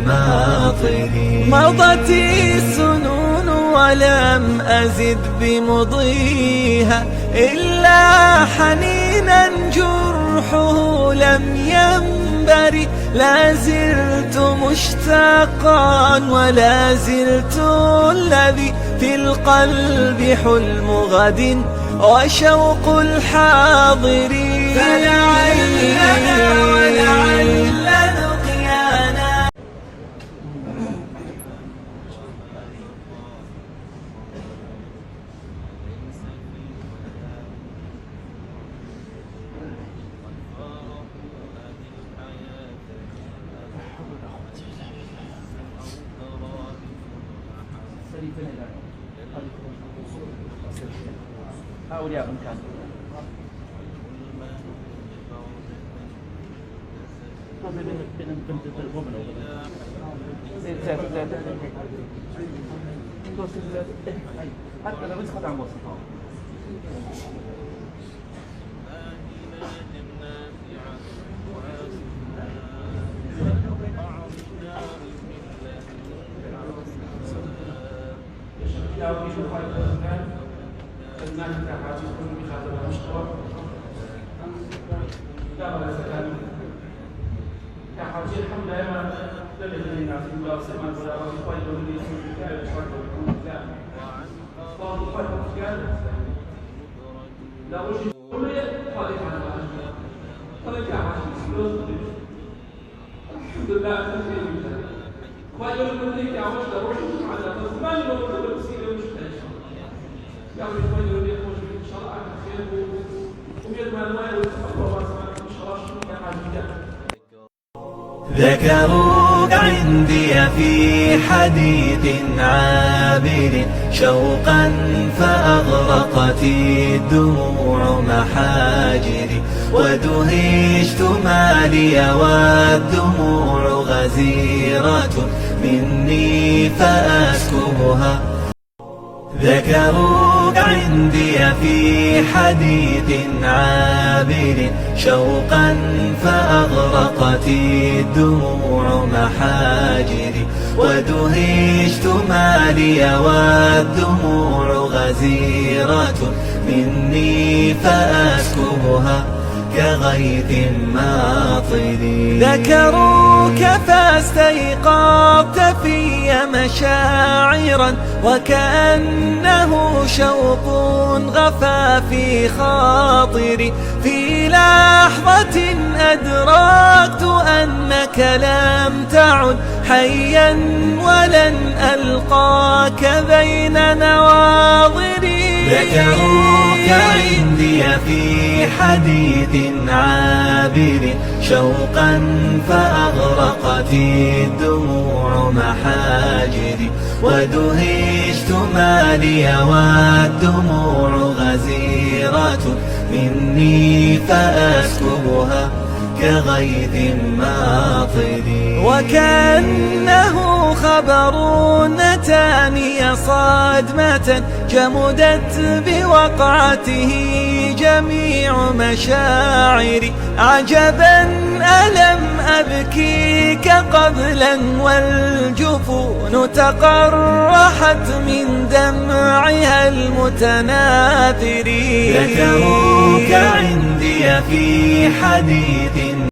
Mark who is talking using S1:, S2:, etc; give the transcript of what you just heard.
S1: ماطري. مضت السنون ولم أزد بمضيها إلا حنينا جرحه لم ينبري. لا زلت مشتاقا ولا زلت الذي في القلب حلم غد وشوق الحاضر. فلعلنا ولعل لقيانا.
S2: أولياء من كان حتى لو مسخت عن وسطها
S1: ذكروك عندي في حديث عابر شوقا فأغرقت الدموع محاجري. ودهشت ما لي والدموع غزيرة مني فأسكبها. ذكروك عندي في حديث عابر شوقا فأغرقت الدموع محاجري. ودهشت ما لي والدموع غزيرة مني فأسكبها كغيث ماطر. ذكروك فاستيقظت في مشاعرا وكأنه شوق غفى في خاطري. في لحظة أدركت أنك لم تعد حيا ولن ألقاك بين نواظري. ذكروك عندي في حديث عابر شوقا فأغرقت الدموع محاجري. ودهشت ما لي والدموع غزيرة مني فأسكبها كغيث ماطر. وكأنه خبر نتاني صدمة جمدت بوقعته جميع مشاعري. عجبا ألم أبكيك قبلا والجفون تقرحت من دمعها المتناثر. ذكروك عندي في حديث